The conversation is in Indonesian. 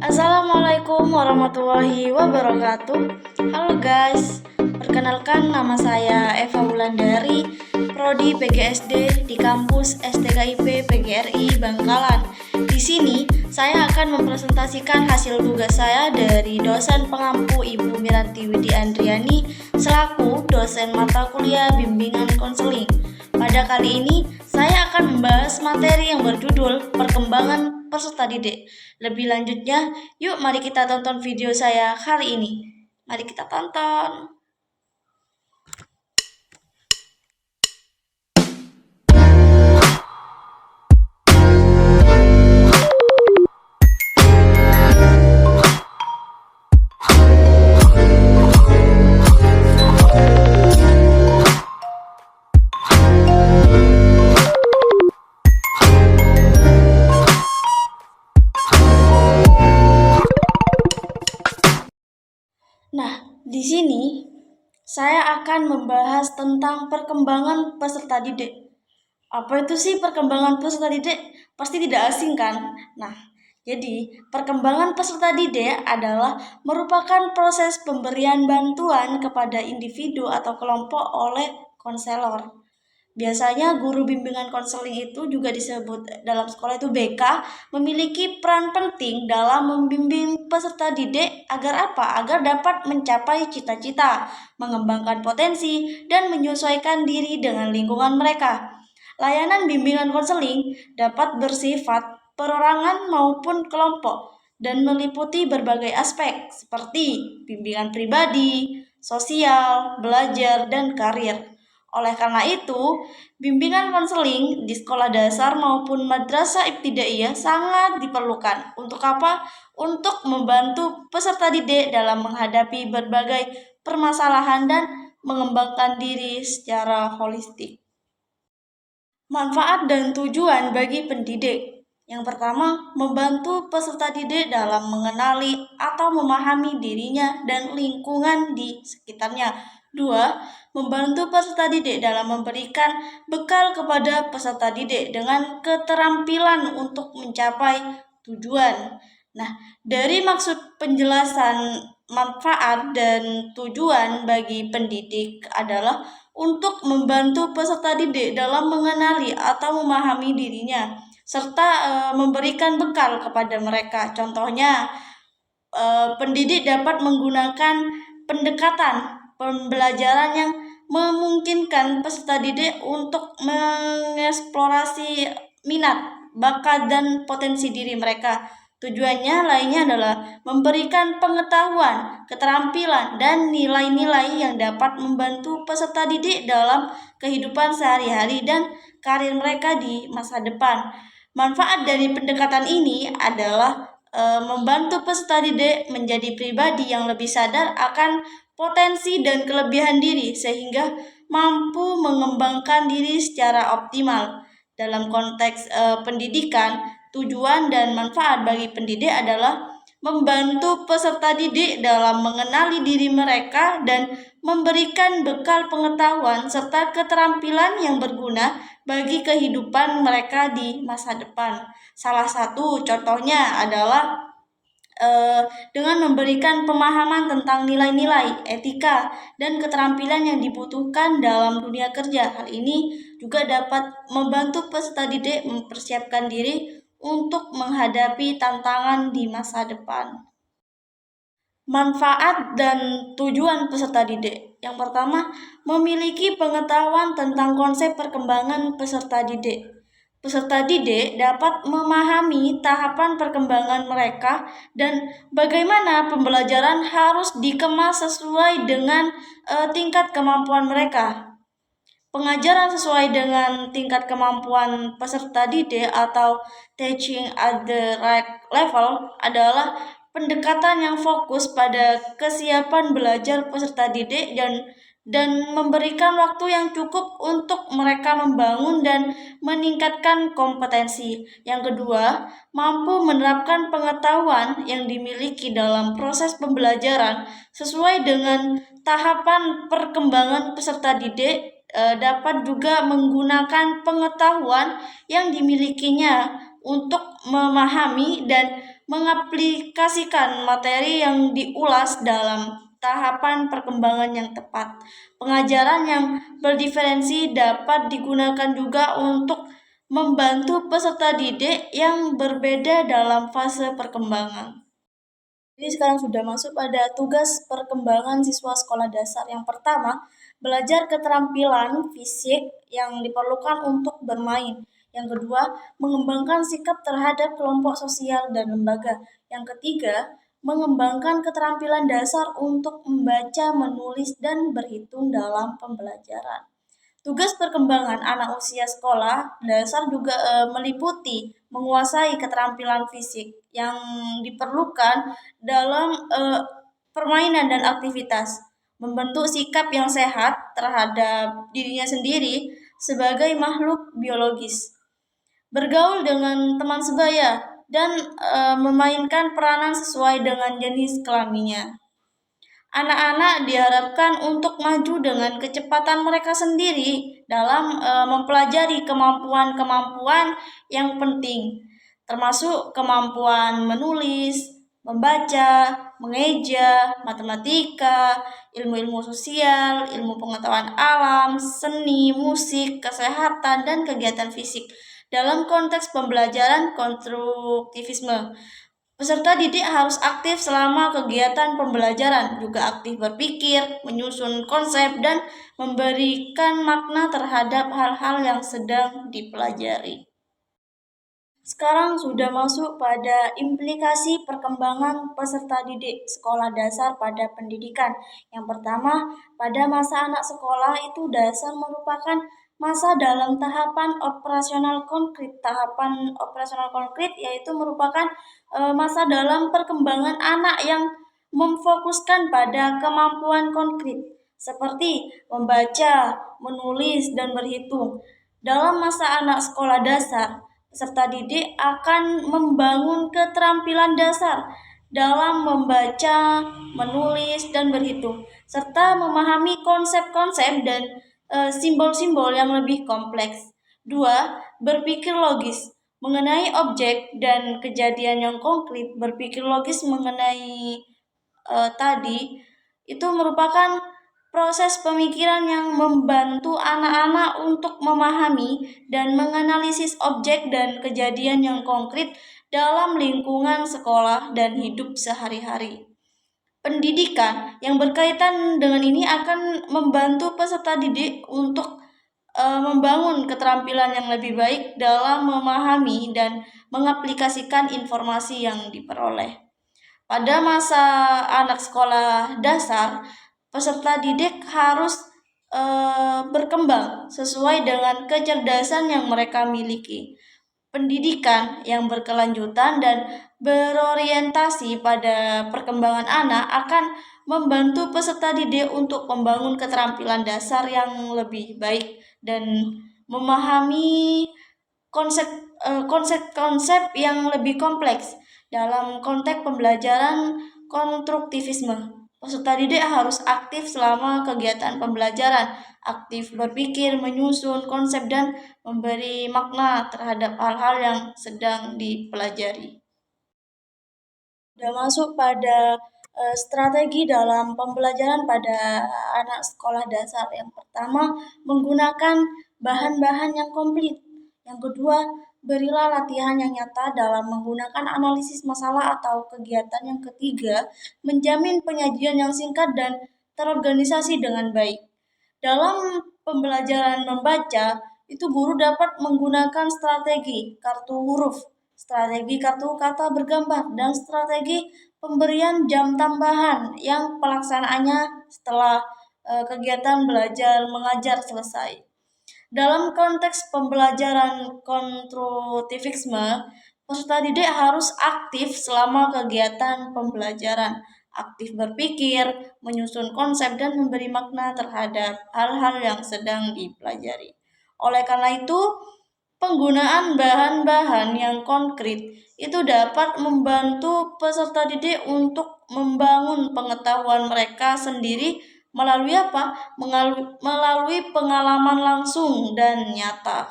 Assalamualaikum warahmatullahi wabarakatuh. Halo guys, perkenalkan nama saya Eva Wulandari, Prodi PGSD di kampus STKIP PGRI Bangkalan. Di sini saya akan mempresentasikan hasil tugas saya dari dosen pengampu Ibu Miranti Widi Andriani selaku dosen mata kuliah bimbingan konseling. Pada kali ini saya akan membahas materi yang berjudul perkembangan peserta didik. Lebih lanjutnya, yuk mari kita tonton video saya hari ini. Mari kita tonton. Nah, di sini saya akan membahas tentang perkembangan peserta didik. Apa itu sih perkembangan peserta didik? Pasti tidak asing kan? Nah, jadi perkembangan peserta didik adalah merupakan proses pemberian bantuan kepada individu atau kelompok oleh konselor. Biasanya guru bimbingan konseling itu juga disebut dalam sekolah itu BK, memiliki peran penting dalam membimbing peserta didik agar apa? Agar dapat mencapai cita-cita, mengembangkan potensi, dan menyesuaikan diri dengan lingkungan mereka. Layanan bimbingan konseling dapat bersifat perorangan maupun kelompok dan meliputi berbagai aspek seperti bimbingan pribadi, sosial, belajar, dan karir. Oleh karena itu, bimbingan konseling di sekolah dasar maupun madrasah ibtidaiyah sangat diperlukan. Untuk apa? Untuk membantu peserta didik dalam menghadapi berbagai permasalahan dan mengembangkan diri secara holistik. Manfaat dan tujuan bagi pendidik. Yang pertama, membantu peserta didik dalam mengenali atau memahami dirinya dan lingkungan di sekitarnya. 2. Membantu peserta didik dalam memberikan bekal kepada peserta didik dengan keterampilan untuk mencapai tujuan. Nah, dari maksud penjelasan manfaat dan tujuan bagi pendidik adalah untuk membantu peserta didik dalam mengenali atau memahami dirinya, serta memberikan bekal kepada mereka. Contohnya, pendidik dapat menggunakan pendekatan pembelajaran yang memungkinkan peserta didik untuk mengeksplorasi minat, bakat, dan potensi diri mereka. Tujuannya lainnya adalah memberikan pengetahuan, keterampilan, dan nilai-nilai yang dapat membantu peserta didik dalam kehidupan sehari-hari dan karir mereka di masa depan. Manfaat dari pendekatan ini adalah membantu peserta didik menjadi pribadi yang lebih sadar akan potensi dan kelebihan diri sehingga mampu mengembangkan diri secara optimal. Dalam konteks pendidikan, tujuan dan manfaat bagi pendidik adalah membantu peserta didik dalam mengenali diri mereka dan memberikan bekal pengetahuan serta keterampilan yang berguna bagi kehidupan mereka di masa depan. Salah satu contohnya adalah dengan memberikan pemahaman tentang nilai-nilai, etika, dan keterampilan yang dibutuhkan dalam dunia kerja. Hal ini juga dapat membantu peserta didik mempersiapkan diri untuk menghadapi tantangan di masa depan. Manfaat dan tujuan peserta didik. Yang pertama, memiliki pengetahuan tentang konsep perkembangan peserta didik. Peserta didik dapat memahami tahapan perkembangan mereka dan bagaimana pembelajaran harus dikemas sesuai dengan tingkat kemampuan mereka. Pengajaran sesuai dengan tingkat kemampuan peserta didik atau teaching at the right level adalah pendekatan yang fokus pada kesiapan belajar peserta didik dan memberikan waktu yang cukup untuk mereka membangun dan meningkatkan kompetensi. Yang kedua, mampu menerapkan pengetahuan yang dimiliki dalam proses pembelajaran sesuai dengan tahapan perkembangan peserta didik. Dapat juga menggunakan pengetahuan yang dimilikinya untuk memahami dan mengaplikasikan materi yang diulas dalam tahapan perkembangan yang tepat. Pengajaran yang berdiferensi dapat digunakan juga untuk membantu peserta didik yang berbeda dalam fase perkembangan. Jadi sekarang sudah masuk pada tugas perkembangan siswa sekolah dasar. Yang pertama, belajar keterampilan fisik yang diperlukan untuk bermain. Yang kedua, mengembangkan sikap terhadap kelompok sosial dan lembaga. Yang ketiga, mengembangkan keterampilan dasar untuk membaca, menulis, dan berhitung dalam pembelajaran. Tugas perkembangan anak usia sekolah dasar juga meliputi menguasai keterampilan fisik yang diperlukan dalam permainan dan aktivitas, membentuk sikap yang sehat terhadap dirinya sendiri sebagai makhluk biologis, bergaul dengan teman sebaya, dan memainkan peranan sesuai dengan jenis kelaminnya. Anak-anak diharapkan untuk maju dengan kecepatan mereka sendiri dalam mempelajari kemampuan-kemampuan yang penting, termasuk kemampuan menulis, membaca, mengeja, matematika, ilmu-ilmu sosial, ilmu pengetahuan alam, seni, musik, kesehatan, dan kegiatan fisik. Dalam konteks pembelajaran konstruktivisme, peserta didik harus aktif selama kegiatan pembelajaran, juga aktif berpikir, menyusun konsep, dan memberikan makna terhadap hal-hal yang sedang dipelajari. Sekarang sudah masuk pada implikasi perkembangan peserta didik sekolah dasar pada pendidikan. Yang pertama, pada masa anak sekolah itu dasar merupakan masa dalam tahapan operasional konkret. Tahapan operasional konkret yaitu merupakan masa dalam perkembangan anak yang memfokuskan pada kemampuan konkret seperti membaca, menulis, dan berhitung. Dalam masa anak sekolah dasar, peserta didik akan membangun keterampilan dasar dalam membaca, menulis, dan berhitung, serta memahami konsep-konsep dan simbol-simbol yang lebih kompleks. 2. Berpikir logis mengenai objek dan kejadian yang konkret. Berpikir logis mengenai tadi itu merupakan proses pemikiran yang membantu anak-anak untuk memahami dan menganalisis objek dan kejadian yang konkret dalam lingkungan sekolah dan hidup sehari-hari. Pendidikan yang berkaitan dengan ini akan membantu peserta didik untuk membangun keterampilan yang lebih baik dalam memahami dan mengaplikasikan informasi yang diperoleh. Pada masa anak sekolah dasar, peserta didik harus berkembang sesuai dengan kecerdasan yang mereka miliki. Pendidikan yang berkelanjutan dan berorientasi pada perkembangan anak akan membantu peserta didik untuk membangun keterampilan dasar yang lebih baik dan memahami konsep-konsep yang lebih kompleks. Dalam konteks pembelajaran konstruktivisme, peserta didik harus aktif selama kegiatan pembelajaran, aktif berpikir, menyusun konsep, dan memberi makna terhadap hal-hal yang sedang dipelajari. Sudah masuk pada strategi dalam pembelajaran pada anak sekolah dasar. Yang pertama, menggunakan bahan-bahan yang komplit. Yang kedua, berilah latihan yang nyata dalam menggunakan analisis masalah atau kegiatan. Yang ketiga, menjamin penyajian yang singkat dan terorganisasi dengan baik. Dalam pembelajaran membaca, itu guru dapat menggunakan strategi kartu huruf, strategi kartu kata bergambar, dan strategi pemberian jam tambahan yang pelaksanaannya setelah kegiatan belajar mengajar selesai. Dalam konteks pembelajaran konstruktivisme, peserta didik harus aktif selama kegiatan pembelajaran, aktif berpikir, menyusun konsep, dan memberi makna terhadap hal-hal yang sedang dipelajari. Oleh karena itu, penggunaan bahan-bahan yang konkret itu dapat membantu peserta didik untuk membangun pengetahuan mereka sendiri melalui apa? Melalui pengalaman langsung dan nyata.